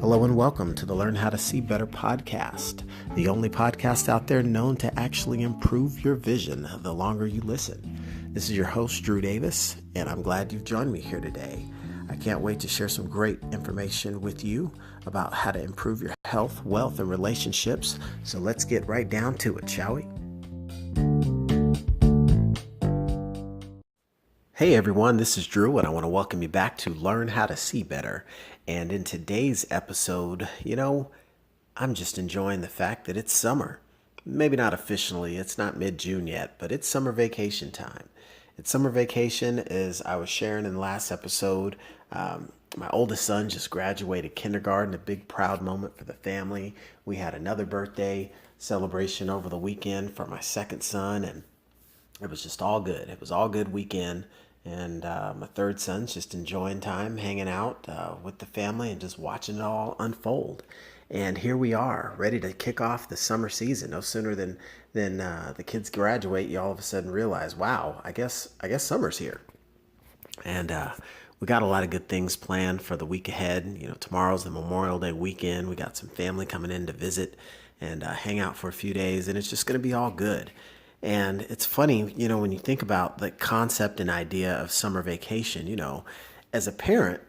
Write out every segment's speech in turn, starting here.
Hello and welcome to the Learn How to See Better podcast, the only podcast out there known to actually improve your vision the longer you listen. This is your host, Drew Davis, and I'm glad you've joined me here today. I can't wait to share some great information with you about how to improve your health, wealth, and relationships. So let's get right down to it, shall we? Hey everyone, this is Drew, and I want to welcome you back to Learn How to See Better. And in today's episode, I'm just enjoying the fact that it's summer. Maybe not officially, it's not mid-June yet, but it's summer vacation time. It's summer vacation, as I was sharing in the last episode. My oldest son just graduated kindergarten, a big proud moment for the family. We had another birthday celebration over the weekend for my second son, and it was just all good. It was all good weekend. And my third son's just enjoying time, hanging out with the family and just watching it all unfold. And here we are, ready to kick off the summer season. No sooner than the kids graduate, you all of a sudden realize, wow, I guess summer's here. And we got a lot of good things planned for the week ahead. Tomorrow's the Memorial Day weekend. We got some family coming in to visit and hang out for a few days, and it's just going to be all good. And it's funny, when you think about the concept and idea of summer vacation, as a parent,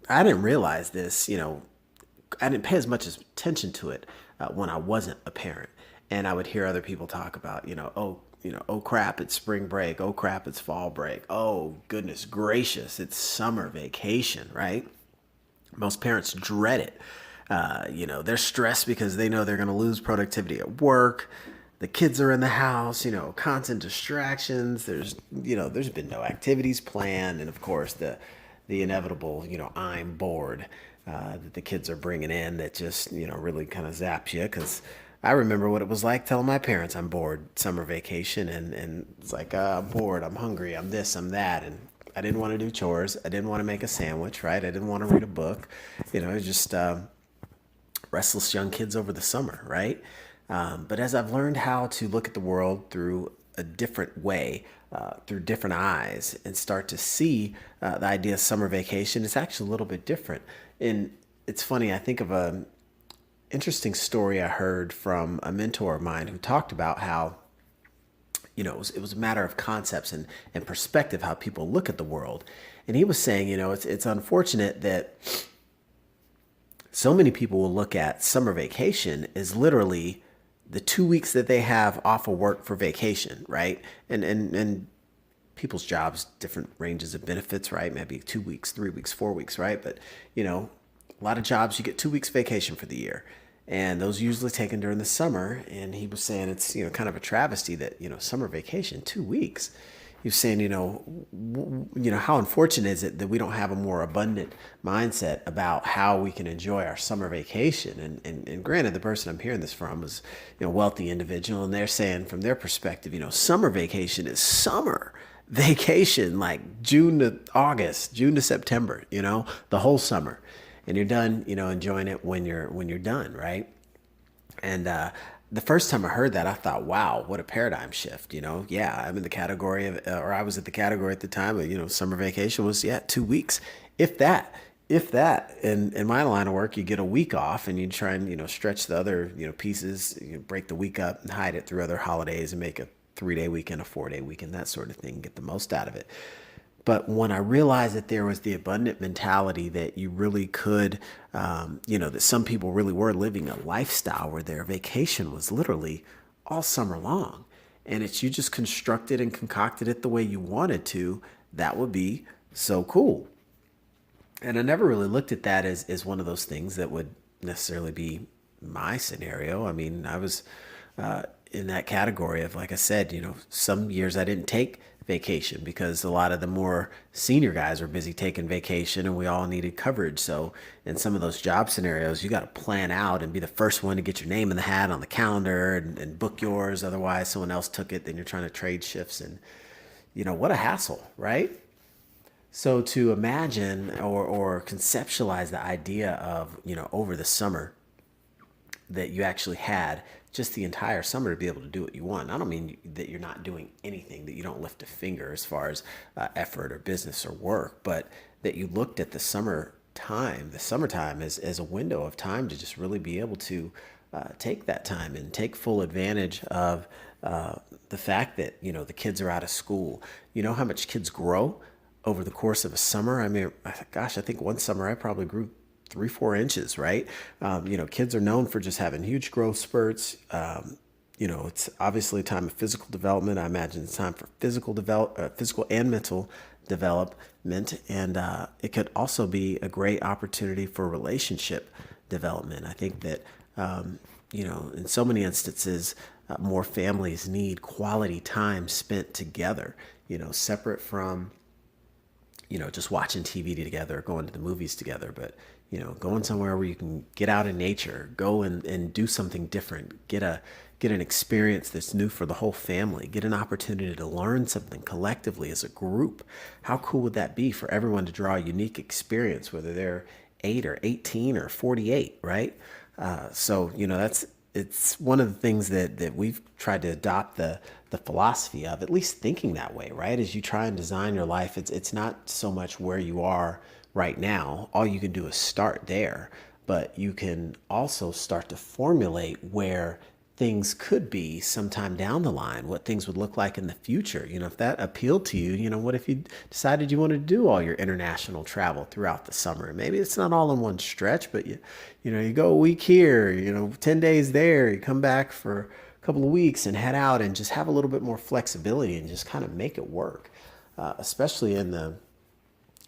I didn't realize this, I didn't pay as much attention to it when I wasn't a parent. And I would hear other people talk about, oh crap, it's spring break. Oh crap, it's fall break. Oh goodness gracious, it's summer vacation, right? Most parents dread it. They're stressed because they know they're going to lose productivity at work. The kids are in the house, constant distractions. There's been no activities planned. And of course, the inevitable, I'm bored that the kids are bringing in that just, really kind of zaps you. Because I remember what it was like telling my parents I'm bored summer vacation. And it's like, I'm bored, I'm hungry, I'm this, I'm that. And I didn't want to do chores. I didn't want to make a sandwich, right? I didn't want to read a book. It was just restless young kids over the summer, right? But as I've learned how to look at the world through a different way, through different eyes, and start to see the idea of summer vacation, it's actually a little bit different. And it's funny, I think of an interesting story I heard from a mentor of mine who talked about how, it was a matter of concepts and perspective, how people look at the world. And he was saying, it's unfortunate that so many people will look at summer vacation as literally the 2 weeks that they have off of work for vacation, right? And people's jobs, different ranges of benefits, right? Maybe 2 weeks, 3 weeks, 4 weeks, right? But, a lot of jobs, you get 2 weeks vacation for the year. And those are usually taken during the summer. And he was saying it's, kind of a travesty that, summer vacation, 2 weeks. He was saying, how unfortunate is it that we don't have a more abundant mindset about how we can enjoy our summer vacation? And granted, the person I'm hearing this from is, a wealthy individual, and they're saying from their perspective, summer vacation is summer vacation, like June to August, June to September, the whole summer, and you're done, enjoying it when you're done, right? And the first time I heard that, I thought, wow, what a paradigm shift. Yeah, I'm in the category of, or I was at the category at the time of, summer vacation was, 2 weeks, if that. In my line of work, you get a week off and you try and, stretch the other, pieces, break the week up and hide it through other holidays and make a 3-day weekend, a 4-day weekend, that sort of thing, get the most out of it. But when I realized that there was the abundant mentality that you really could, that some people really were living a lifestyle where their vacation was literally all summer long. And it's you just constructed and concocted it the way you wanted to, that would be so cool. And I never really looked at that as one of those things that would necessarily be my scenario. I mean, I was in that category of, like I said, some years I didn't take vacation because a lot of the more senior guys were busy taking vacation and we all needed coverage. So in some of those job scenarios, you got to plan out and be the first one to get your name in the hat on the calendar and book yours. Otherwise, someone else took it. Then you're trying to trade shifts and, what a hassle, right? So to imagine or conceptualize the idea of, over the summer that you actually had just the entire summer to be able to do what you want. I don't mean that you're not doing anything, that you don't lift a finger as far as effort or business or work, but that you looked at the summer time, the summertime, as a window of time to just really be able to take that time and take full advantage of the fact that, the kids are out of school. You know how much kids grow over the course of a summer? I mean, gosh, I think one summer I probably grew 3, 4 inches, right? Kids are known for just having huge growth spurts. It's obviously a time of physical development. I imagine it's time for physical and mental development, and it could also be a great opportunity for relationship development. I think that in so many instances, more families need quality time spent together. Separate from just watching TV together, going to the movies together, but going somewhere where you can get out in nature, go and do something different, get an experience that's new for the whole family, get an opportunity to learn something collectively as a group. How cool would that be for everyone to draw a unique experience, whether they're 8 or 18 or 48, right? It's one of the things that we've tried to adopt the philosophy of, at least thinking that way, right? As you try and design your life, it's not so much where you are right now. All you can do is start there, but you can also start to formulate where things could be sometime down the line, what things would look like in the future. If that appealed to you, what if you decided you wanted to do all your international travel throughout the summer? Maybe it's not all in one stretch, but you go a week here, 10 days there, you come back for a couple of weeks and head out and just have a little bit more flexibility and just kind of make it work, especially in the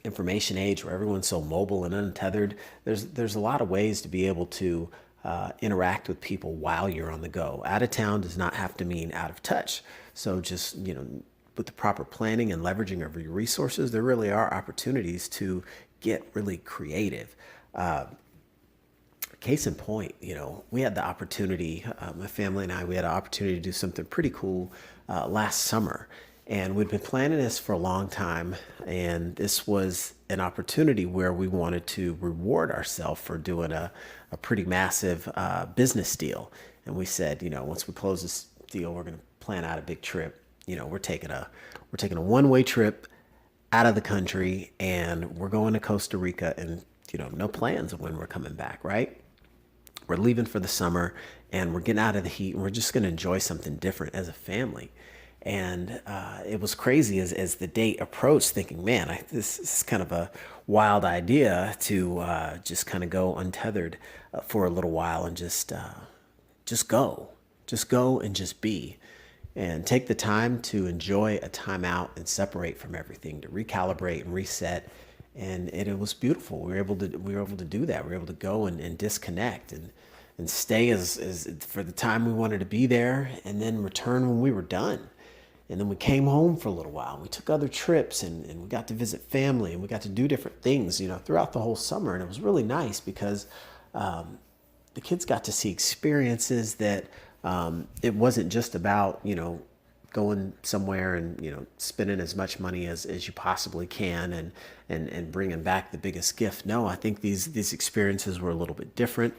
information age where everyone's so mobile and untethered. There's a lot of ways to be able to interact with people while you're on the go. Out of town does not have to mean out of touch. So just, with the proper planning and leveraging of your resources, there really are opportunities to get really creative. Case in point, we had the opportunity, my family and I, we had an opportunity to do something pretty cool last summer. And we'd been planning this for a long time. And this was an opportunity where we wanted to reward ourselves for doing a pretty massive business deal. And we said, once we close this deal, we're going to plan out a big trip. We're taking a one-way trip out of the country, and we're going to Costa Rica, and no plans of when we're coming back, right? We're leaving for the summer, and we're getting out of the heat, and we're just going to enjoy something different as a family. And it was crazy as the date approached, thinking, man, this is kind of a wild idea to just kind of go untethered for a little while and just go and just be, and take the time to enjoy a time out and separate from everything, to recalibrate and reset. And it was beautiful. We were able to do that. We were able to go and disconnect and stay as for the time we wanted to be there, and then return when we were done. And then we came home for a little while. We took other trips, and we got to visit family, and we got to do different things, throughout the whole summer. And it was really nice because the kids got to see experiences that it wasn't just about, going somewhere and, spending as much money as you possibly can and bringing back the biggest gift. No, I think these experiences were a little bit different.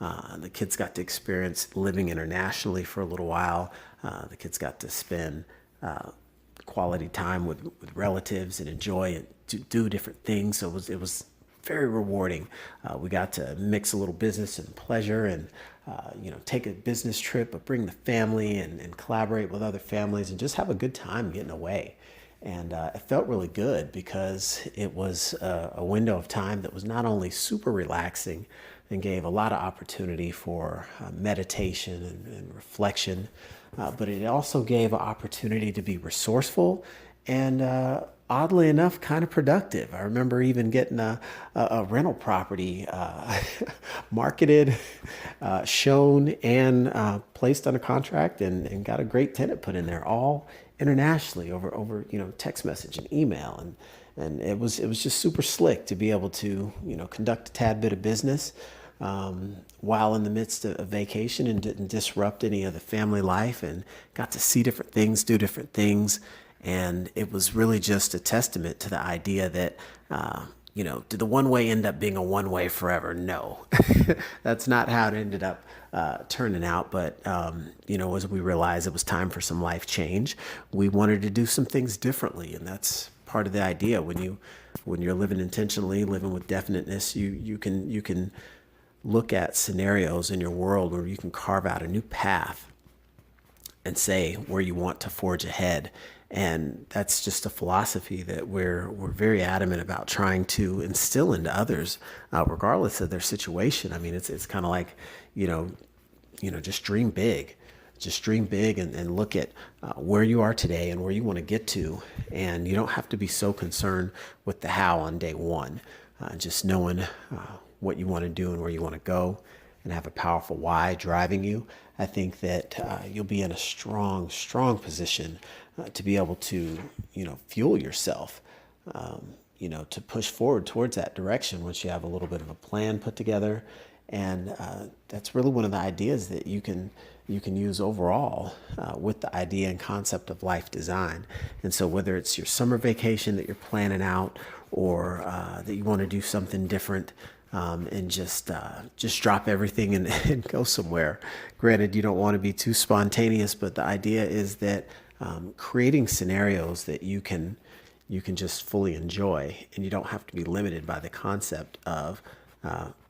The kids got to experience living internationally for a little while. The kids got to spend quality time with relatives and enjoy and to do different things. So it was very rewarding. We got to mix a little business and pleasure, and take a business trip, but bring the family and collaborate with other families and just have a good time getting away. And it felt really good because it was a window of time that was not only super relaxing and gave a lot of opportunity for meditation and reflection, but it also gave an opportunity to be resourceful and oddly enough, kind of productive. I remember even getting a rental property marketed, shown, and placed under contract, and got a great tenant put in there, all internationally over text message and email, and it was just super slick to be able to conduct a tad bit of business while in the midst of vacation, and didn't disrupt any of the family life, and got to see different things, do different things. And it was really just a testament to the idea that, did the one way end up being a one way forever? No, that's not how it ended up turning out. But, as we realized it was time for some life change, we wanted to do some things differently. And that's part of the idea. When you're living intentionally, living with definiteness, you can look at scenarios in your world where you can carve out a new path and say where you want to forge ahead. And that's just a philosophy that we're very adamant about trying to instill into others, regardless of their situation. I mean, it's kind of like, just dream big. Just dream big and look at where you are today and where you want to get to. And you don't have to be so concerned with the how on day one. Just knowing what you want to do and where you want to go and have a powerful why driving you. I think that you'll be in a strong position to be able to, fuel yourself, to push forward towards that direction once you have a little bit of a plan put together. And that's really one of the ideas that you can use overall with the idea and concept of life design. And so whether it's your summer vacation that you're planning out or that you want to do something different, and just drop everything and go somewhere. Granted, you don't want to be too spontaneous, but the idea is that creating scenarios that you can just fully enjoy, and you don't have to be limited by the concept of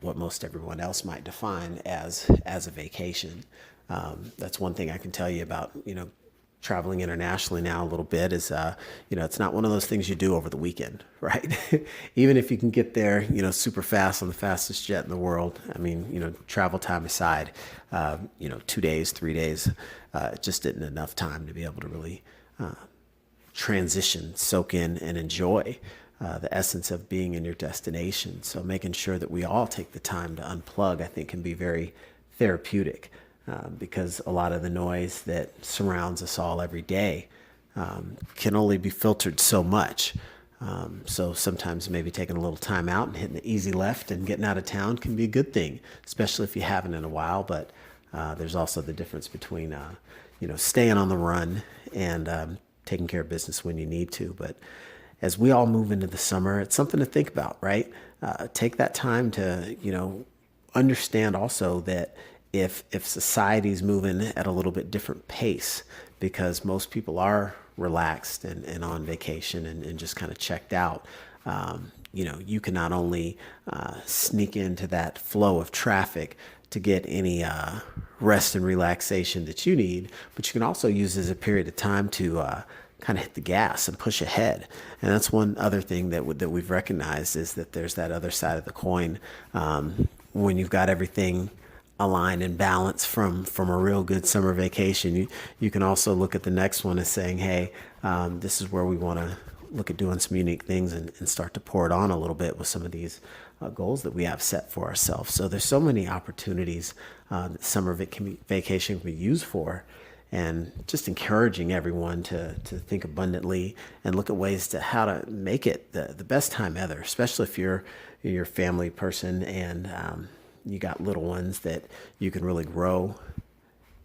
what most everyone else might define as a vacation. That's one thing I can tell you about, traveling internationally now a little bit is, it's not one of those things you do over the weekend, right? Even if you can get there, super fast on the fastest jet in the world. I mean, travel time aside, 2 days, 3 days, it just isn't enough time to be able to really transition, soak in, and enjoy the essence of being in your destination. So making sure that we all take the time to unplug, I think, can be very therapeutic. Because a lot of the noise that surrounds us all every day can only be filtered so much. So sometimes maybe taking a little time out and hitting the easy left and getting out of town can be a good thing, especially if you haven't in a while. But there's also the difference between, staying on the run and taking care of business when you need to. But as we all move into the summer, it's something to think about, right? Take that time to, understand also that if society's moving at a little bit different pace, because most people are relaxed and on vacation and just kind of checked out, you can not only sneak into that flow of traffic to get any rest and relaxation that you need, but you can also use it as a period of time to kind of hit the gas and push ahead. And that's one other thing that we've recognized, is that there's that other side of the coin. When you've got everything aligned and balanced from a real good summer vacation, you can also look at the next one as saying, hey, this is where we want to look at doing some unique things and start to pour it on a little bit with some of these goals that we have set for ourselves. So there's so many opportunities that summer vacation can be used for, and just encouraging everyone to think abundantly and look at ways to how to make it the best time ever, especially if you're a family person and you got little ones, that you can really grow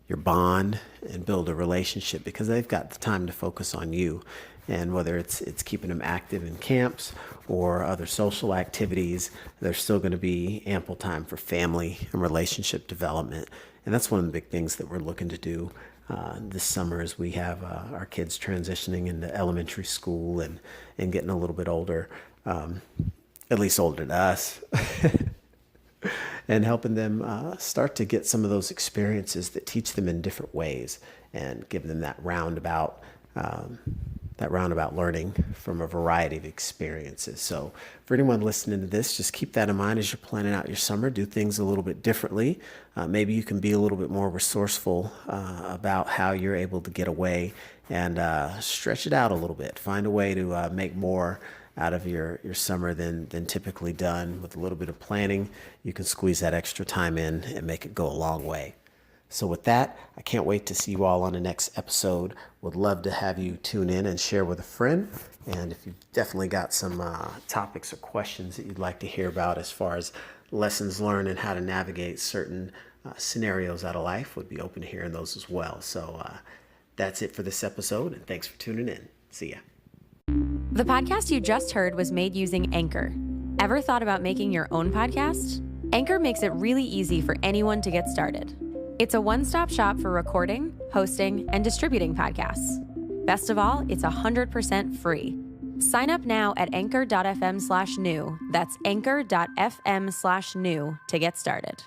your bond and build a relationship because they've got the time to focus on you. And whether it's keeping them active in camps or other social activities, there's still going to be ample time for family and relationship development. And that's one of the big things that we're looking to do this summer, as we have our kids transitioning into elementary school and getting a little bit older, at least older than us. And helping them start to get some of those experiences that teach them in different ways and give them that roundabout learning from a variety of experiences. So for anyone listening to this, just keep that in mind as you're planning out your summer. Do things a little bit differently. Maybe you can be a little bit more resourceful about how you're able to get away and stretch it out a little bit. Find a way to make more out of your summer than typically done. With a little bit of planning, you can squeeze that extra time in and make it go a long way. So with that, I can't wait to see you all on the next episode. Would love to have you tune in and share with a friend. And if you've definitely got some topics or questions that you'd like to hear about as far as lessons learned and how to navigate certain scenarios out of life, would be open to hearing those as well. So that's it for this episode, and thanks for tuning in. See ya. The podcast you just heard was made using Anchor. Ever thought about making your own podcast? Anchor makes it really easy for anyone to get started. It's a one-stop shop for recording, hosting, and distributing podcasts. Best of all, it's 100% free. Sign up now at anchor.fm/new. That's anchor.fm/new to get started.